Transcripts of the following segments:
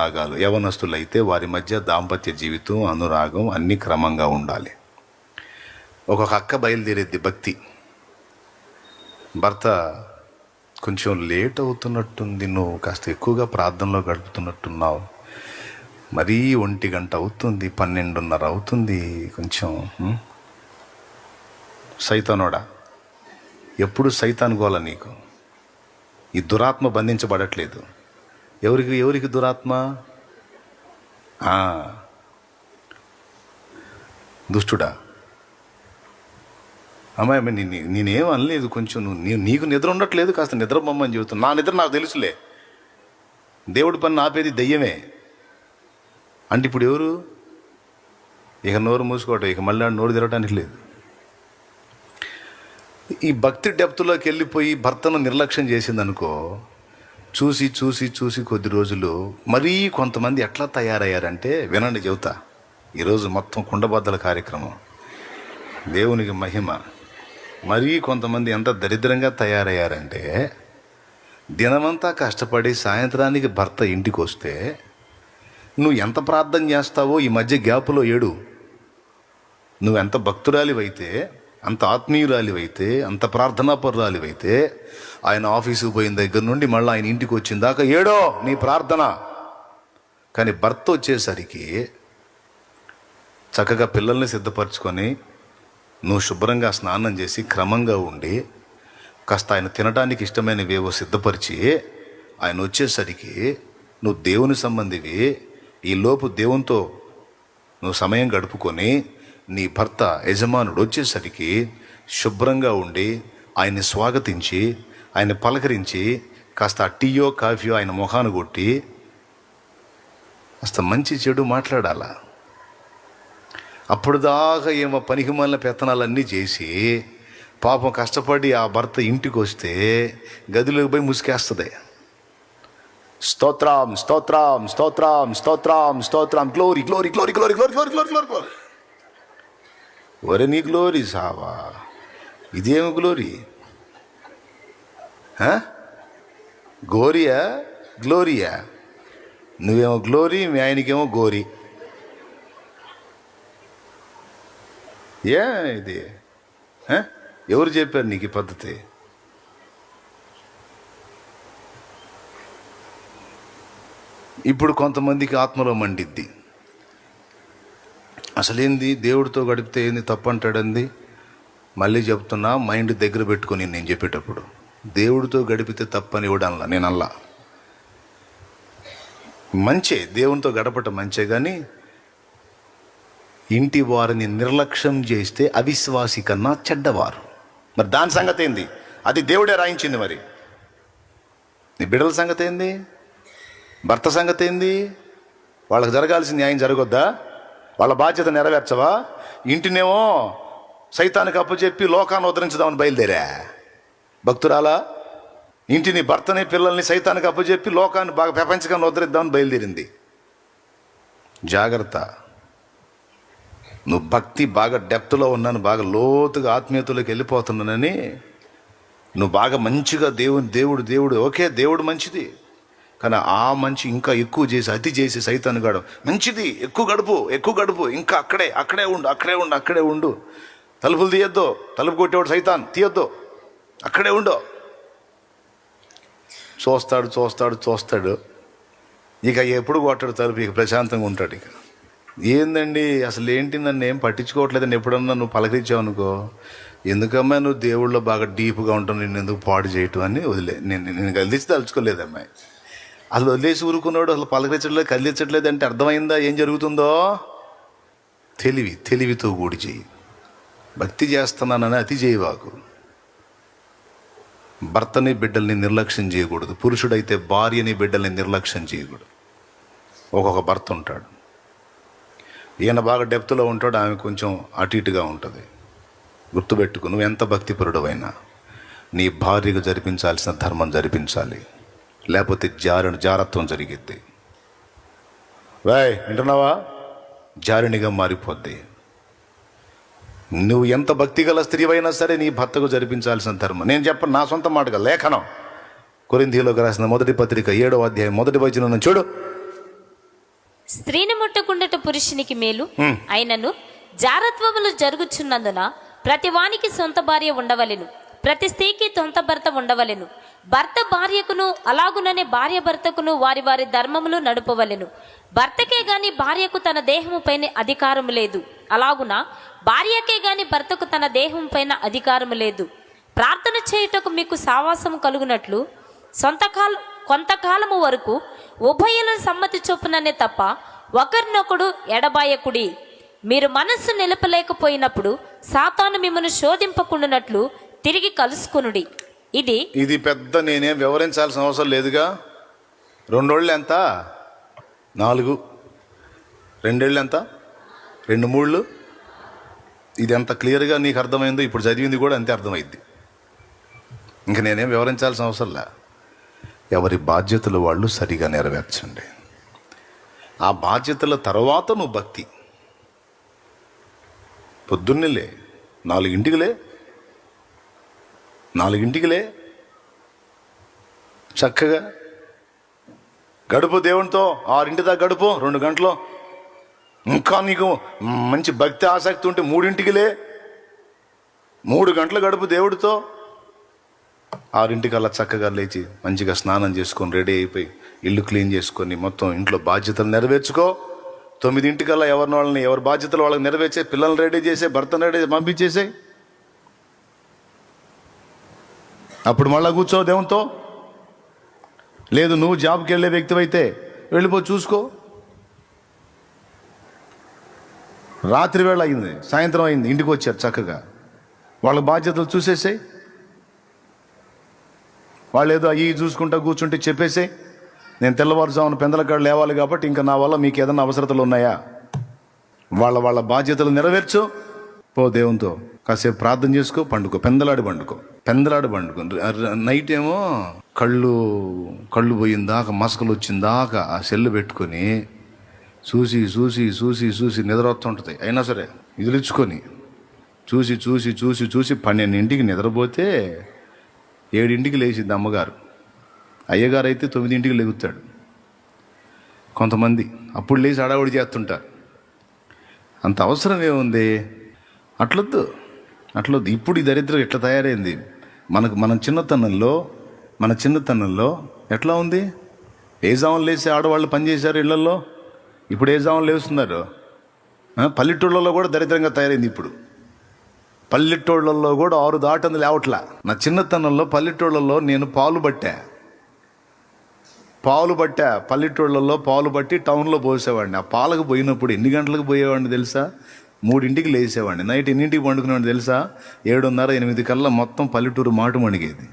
రాగాలు. యవనస్తులైతే వారి మధ్య దాంపత్య జీవితం, అనురాగం అన్నీ క్రమంగా ఉండాలి. ఒక్కొక్క అక్క బయలుదేరేది భక్తి. భర్త కొంచెం లేట్ అవుతున్నట్టుంది, నువ్వు కాస్త ఎక్కువగా ప్రార్థనలో గడుపుతున్నట్టున్నావు, మరీ 1 గంట అవుతుంది, 12:30 అవుతుంది, కొంచెం సైతానోడా. ఎప్పుడు సైతాన్ గోల నీకు. ఈ దురాత్మ బంధించబడట్లేదు. ఎవరికి దురాత్మ? దుష్టుడా. అమ్మాయి నేనేం అనలేదు, కొంచెం నీకు నిద్ర ఉండట్లేదు, కాస్త నిద్ర బొమ్మని చెబుతున్నా. నా నిద్ర నాకు తెలుసులే, దేవుడి పని ఆపేది దయ్యమే అంటే ఇప్పుడు ఎవరు? ఇక నోరు మూసుకోవటం, ఇక మళ్ళీ నోరు తిరగటానికి లేదు. ఈ భక్తి డెప్త్లోకి వెళ్ళిపోయి భర్తను నిర్లక్ష్యం చేసిందనుకో, చూసి చూసి చూసి కొద్ది రోజులు మరీ కొంతమంది ఎట్లా తయారయ్యారంటే, వినండి చెబుతా. ఈరోజు మొత్తం కుండబద్దల కార్యక్రమం, దేవునికి మహిమ. మరీ కొంతమంది ఎంత దరిద్రంగా తయారయ్యారంటే, దినమంతా కష్టపడి సాయంత్రానికి భర్త ఇంటికి వస్తే నువ్వు ఎంత ప్రార్థన చేస్తావో ఈ మధ్య గ్యాపులో ఏడు. నువ్వెంత భక్తురాలివైతే, అంత ఆత్మీయురాలివైతే, అంత ప్రార్థనాపరురాలివైతే, ఆయన ఆఫీసుకు పోయిన దగ్గర నుండి మళ్ళీ ఆయన ఇంటికి వచ్చిన దాకా ఏడో నీ ప్రార్థన. కానీ భర్త వచ్చేసరికి చక్కగా పిల్లల్ని సిద్ధపరచుకొని నువ్వు శుభ్రంగా స్నానం చేసి క్రమంగా ఉండి కాస్త ఆయన తినడానికి ఇష్టమైనవేవో సిద్ధపరిచి ఆయన వచ్చేసరికి నువ్వు దేవుని సంబంధివి. ఈలోపు దేవునితో నువ్వు సమయం గడుపుకొని నీ భర్త యజమానుడు వచ్చేసరికి శుభ్రంగా ఉండి ఆయన్ని స్వాగతించి ఆయన పలకరించి కాస్త టీయో కాఫీయో ఆయన మొహాను కొట్టి కాస్త మంచి చెడు మాట్లాడాలా. అప్పుడు దాకా ఏమో పనికిమాలిన పెత్తనాలన్నీ చేసి పాపం కష్టపడి ఆ భర్త ఇంటికి వస్తే గదిలోకి పోయి ముసుకేస్తుంది. స్తోత్రం స్తోత్రం స్తోత్రం స్తోత్రం స్తోత్రం, glory glory glory glory glory glory glory glory glory. ఒరే నీ గ్లోరీ సావా, ఇదేమో గ్లోరీ? గోరియా గ్లోరియా? నువ్వేమో గ్లోరీ, మీ ఆయనకేమో గోరీ. ఇది ఎవరు చెప్పారు నీకు ఈ పద్ధతి? ఇప్పుడు కొంతమందికి ఆత్మలో మండిద్ది. అసలేంది దేవుడితో గడిపితే ఏంది తప్పు అంటాడంది. మళ్ళీ చెప్తున్నా, మైండ్ దగ్గర పెట్టుకొని నేను చెప్పేటప్పుడు, దేవుడితో గడిపితే తప్పని ఇవ్వడంలా నేను అల్లా. మంచే, దేవునితో గడపటం మంచే, కానీ ఇంటి వారిని నిర్లక్ష్యం చేస్తే అవిశ్వాసి కన్నా చెడ్డవారు. మరి దాని సంగతి ఏంది? అది దేవుడే రాయించింది. మరి నీ బిడ్డల సంగతి ఏంది? భర్త సంగతి ఏంది? వాళ్ళకి జరగాల్సిన న్యాయం జరగొద్దా? వాళ్ళ బాధ్యత నెరవేర్చవా? ఇంటినేమో సైతానికి అప్పచెప్పి లోకాన్ని ఉద్ధరించుదామని బయలుదేరా భక్తురాలా. ఇంటిని, భర్తని, పిల్లల్ని సైతానికి అప్పచెప్పి లోకాన్ని బాగా ప్రపంచకాన్ని ఉద్ధరిద్దామని బయలుదేరింది. జాగ్రత్త. నువ్వు భక్తి బాగా డెప్త్లో ఉన్నాను, బాగా లోతుగా ఆత్మీయతలోకి వెళ్ళిపోతున్నానని నువ్వు బాగా మంచిగా దేవుడు దేవుడు ఓకే, దేవుడు మంచిది, కానీ ఆ మంచి ఇంకా ఎక్కువ చేసి అతి చేసి సైతాను గడు మంచిది, ఎక్కువ గడుపు, ఇంకా అక్కడే ఉండు, తలుపులు తీయొద్దు, తలుపు కొట్టేవాడు సైతాన్, తీయొద్దు, అక్కడే ఉండు. చూస్తాడు, ఇక ఎప్పుడు కొట్టాడు తలుపు, ఇక ప్రశాంతంగా ఉంటాడు. ఇక ఏందండి అసలు ఏంటి, నన్ను ఏం పట్టించుకోవట్లేదని ఎప్పుడన్నా నువ్వు పలకరించావు అనుకో, ఎందుకమ్మా నువ్వు దేవుళ్ళలో బాగా డీప్గా ఉంటావు, నేను ఎందుకు పాడు చేయటం అని నేను కదిలించి తలుచుకోలేదు అమ్మాయి. అసలు వదిలేసి ఊరుకున్నాడు, అసలు పలకరించట్లేదు, కదిలించట్లేదు అంటే అర్థమైందా ఏం జరుగుతుందో? తెలివితో కూడి చెయ్యి. భక్తి చేస్తున్నానని అతి చేయవాకు. భర్తని బిడ్డల్ని నిర్లక్ష్యం చేయకూడదు. పురుషుడైతే భార్యని బిడ్డల్ని నిర్లక్ష్యం చేయకూడదు. ఒక్కొక్క భర్త ఉంటాడు, ఈయన బాగా డెప్త్లో ఉంటాడు, ఆమె కొంచెం అటు ఇటుగా ఉంటుంది. గుర్తుపెట్టుకు, నువ్వు ఎంత భక్తిపరుడవైనా నీ భార్యకు జరిపించాల్సిన ధర్మం జరిపించాలి, లేకపోతే జారత్వం జరిగిద్ది. వింటున్నావా? జారినిగా మారిపోద్ది. నువ్వు ఎంత భక్తిగల స్త్రీవైనా సరే నీ భర్తకు జరిపించాల్సిన ధర్మం. నేను చెప్పను, నా సొంత మాటగా లేఖనం. కొరింథీయులకు రాసిన 1వ పత్రిక 7వ అధ్యాయం 1వ వచనం చూడు. స్త్రీని ముట్టకుండట పురుషునికి మేలు అయినను జారత్వములు జరుగుచున్నందున ప్రతి వానికి సొంత భార్య ఉండవలెను, ప్రతి స్త్రీకి సొంత భర్త ఉండవలెను. భర్త భార్యకును అలాగుననే భార్య భర్తకును వారి వారి ధర్మములు నడుపవలెను. భర్తకే గాని భార్యకు తన దేహము పైన అధికారము లేదు, అలాగున భార్యకే గాని భర్తకు తన దేహం పైన అధికారము లేదు. ప్రార్థన చేయుటకు మీకు సావాసము కలుగునట్లు కొంతకాలము వరకు ఉభయుల సమ్మతి చొప్పుననే తప్ప ఒకరినొకడు ఎడబాయకుడి. మీరు మనస్సు నిలపలేకపోయినప్పుడు సాతాను మిమ్మల్ని శోధింపకుండానట్లు తిరిగి కలుసుకునుడి. ఇది పెద్ద నేనేం వివరించాల్సిన అవసరం లేదుగా. 2 ఏళ్ళు ఎంత? 4. 2 ఏళ్ళు ఎంత? 2 3. ఇది ఎంత క్లియర్గా నీకు అర్థమైందో ఇప్పుడు చదివింది కూడా అంతే అర్థమైంది. ఇంక నేనేం వివరించాల్సిన అవసరం లే. ఎవరి బాధ్యతలు వాళ్ళు సరిగా నెరవేర్చండి. ఆ బాధ్యతల తర్వాత నువ్వు భక్తి. పొద్దున్నేలే 4 చక్కగా గడుపు దేవునితో. 6 దాకా గడుపు 2 గంటలు. ఇంకా నీకు మంచి భక్తి ఆసక్తి ఉంటే 3 3 గంటలు గడుపు దేవుడితో. 6 చక్కగా లేచి మంచిగా స్నానం చేసుకొని రెడీ అయిపోయి ఇల్లు క్లీన్ చేసుకొని మొత్తం ఇంట్లో బాధ్యతలు నెరవేర్చుకో. 9 ఎవరి బాధ్యతలు వాళ్ళకి నెరవేర్చే, పిల్లల్ని రెడీ చేసే, భర్తను రెడీ పంపించేసాయి. అప్పుడు మళ్ళా కూర్చో దేవునితో. లేదు నువ్వు జాబ్కి వెళ్ళే వ్యక్తివైతే వెళ్ళిపో, చూసుకో. రాత్రి వేళ అయింది, సాయంత్రం అయింది, ఇంటికి వచ్చారు చక్కగా. వాళ్ళ బాధ్యతలు చూసేసాయి. వాళ్ళు ఏదో అయ్యి చూసుకుంటా కూర్చుంటే చెప్పేసాయి, నేను తెల్లవారుజామున పెందలకాడు లేవాలి కాబట్టి ఇంకా నా వల్ల మీకు ఏదైనా అవసరతలు ఉన్నాయా? వాళ్ళ బాధ్యతలు నెరవేర్చు. పో దేవునితో కాసేపు ప్రార్థన చేసుకో, పెందలాడి పండుకో. నైట్ ఏమో కళ్ళు పోయిందాక, మసకలు వచ్చిందాకా ఆ సెల్లు పెట్టుకొని చూసి చూసి చూసి చూసి నిద్ర వస్తుంటుంది. అయినా సరే ఇదిలిచ్చుకొని చూసి చూసి చూసి చూసి 12ంటికి నిద్రపోతే 7ంటికి లేచింది అమ్మగారు. అయ్యగారు అయితే 9ంటికి లేగుతాడు. కొంతమంది అప్పుడు లేచి హడావుడి చేస్తుంటారు. అంత అవసరం ఏముంది? అట్లొద్దు. ఇప్పుడు ఈ దరిద్రం ఎట్లా తయారైంది మన చిన్నతనంలో ఎట్లా ఉంది? ఏ జాములు లేచి ఆడవాళ్ళు పనిచేశారు ఇళ్లలో. ఇప్పుడు ఏ జాములు లేస్తున్నారు? పల్లెటూళ్ళలో కూడా దరిద్రంగా తయారైంది. ఇప్పుడు పల్లెటూళ్ళల్లో కూడా 6 దాటంది లేవట్లా. నా చిన్నతనంలో పల్లెటూళ్ళల్లో నేను పాలు పట్టా. పల్లెటూళ్ళల్లో పాలు పట్టి టౌన్లో పోసేవాడిని. ఆ పాలకు పోయినప్పుడు ఎన్ని గంటలకు పోయేవాడిని తెలుసా? 3ంటికి లేచేవాడిని. నైట్ ఎన్నింటికి పండుకునేవాడిని తెలుసా? 7:30 8 మొత్తం పల్లెటూరు మాటు మణిగేది.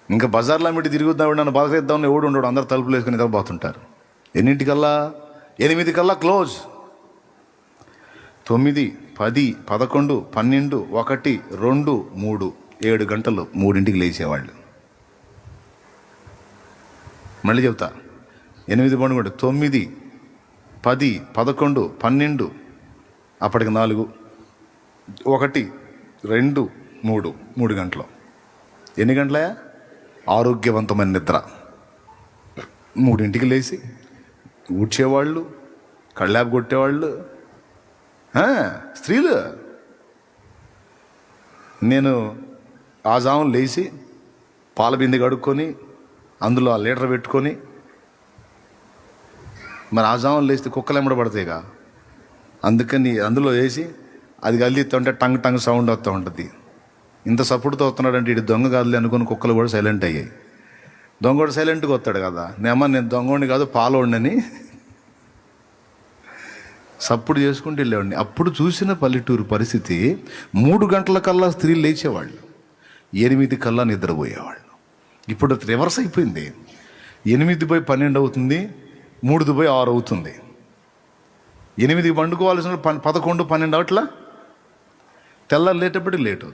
ఇంకా బజార్లో మిట్టి తిరుగుద్దాం, నన్ను బలకరిద్దామని ఎవడు ఉండడు, అందరు తలుపులు వేసుకుని నిద్రపోతుంటారు. 8 క్లోజ్. 9 10 11 12 1 2 3 7 గంటలు 3ంటికి లేచేవాళ్ళు. మళ్ళీ చెప్తా, 8 పండుగ 9 10 11 12 అప్పటికి 4 1 2 3 గంటలు. ఎన్ని గంటల ఆరోగ్యవంతమైన నిద్ర. 3ంటికి లేచి ఊడ్చేవాళ్ళు, కళ్ళాపు కొట్టేవాళ్ళు స్త్రీలు. నేను ఆ జామున లేచి పాల బిందె కడుక్కొని అందులో ఆ లీటర్ పెట్టుకొని, మరి ఆ జామున లేస్తే కుక్కలు ఎమ్మడబడతాయిగా, అందుకని అందులో వేసి అది కలిదిస్తుంటే టంగ్ సౌండ్ వస్తూ ఉంటుంది. ఇంత సపోర్ట్తో వస్తున్నాడంటే ఇటు దొంగ కాదులే అనుకుని కుక్కలు కూడా సైలెంట్ అయ్యాయి. దొంగ కూడా సైలెంట్గా వస్తాడు కదా. నేను దొంగోడిని కాదు పాలోడిని సప్పుడు చేసుకుంటూ వెళ్ళేవాడిని. అప్పుడు చూసిన పల్లెటూరు పరిస్థితి 3 గంటల స్త్రీలు లేచేవాళ్ళు, 8 నిద్రపోయేవాళ్ళు. ఇప్పుడు అది రివర్స్ అయిపోయింది. 8:12 అవుతుంది, 3:06 అవుతుంది. 8 పండుకోవాల్సిన 11 12 అవట్లా, తెల్లారు లేటప్పటికి లేటు.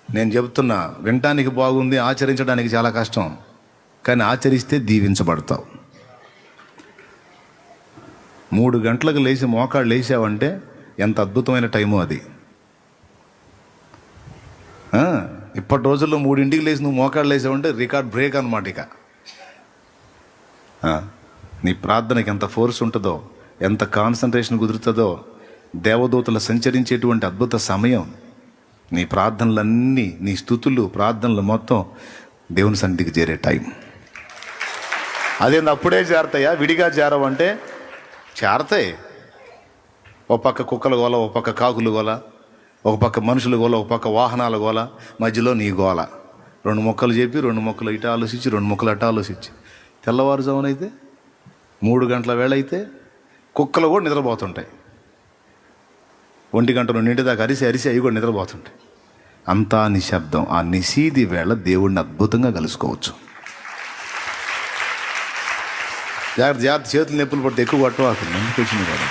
నేను చెబుతున్నా, వినటానికి బాగుంది, ఆచరించడానికి చాలా కష్టం. కానీ ఆచరిస్తే దీవించబడతావు. 3 గంటలకు లేచి మోకాళ్ళు లేచావంటే ఎంత అద్భుతమైన టైము అది. ఇప్పటి రోజుల్లో 3ంటికి లేచి నువ్వు మోకాళ్ళు లేచావంటే రికార్డ్ బ్రేక్ అనమాట. ఇక నీ ప్రార్థనకి ఎంత ఫోర్స్ ఉంటుందో, ఎంత కాన్సన్ట్రేషన్ కుదురుతుందో, దేవదూతలు సంచరించేటువంటి అద్భుత సమయం. నీ ప్రార్థనలన్నీ, నీ స్తుతులు, ప్రార్థనలు మొత్తం దేవుని సన్నిధికి చేరే టైం. అదేంది అప్పుడే చేరతాయా? విడిగా చేరవంటే చేరతాయి. ఒక పక్క కుక్కల గోల, ఒక పక్క కాకులు గోల, ఒక పక్క మనుషుల గోల, ఒక పక్క వాహనాల గోల, మధ్యలో నీ గోల. 2 మొక్కలు చెప్పి 2 మొక్కలు ఇటు ఆలోచించి 2 మొక్కలు అటు ఆలోచించి తెల్లవారుజామునైతే 3 గంటల వేళ అయితే కుక్కలు కూడా నిద్రపోతుంటాయి. 1 గంట 2 దాకా అరిసి అవి కూడా నిద్రపోతుంటాయి. అంతా నిశ్శబ్దం. ఆ నిశీది వేళ దేవుడిని అద్భుతంగా కలుసుకోవచ్చు. జాగ్రత్త, చేతులు నొప్పులు పడితే ఎక్కువ పట్టవాకండి. ఎందుకు వచ్చింది కదా.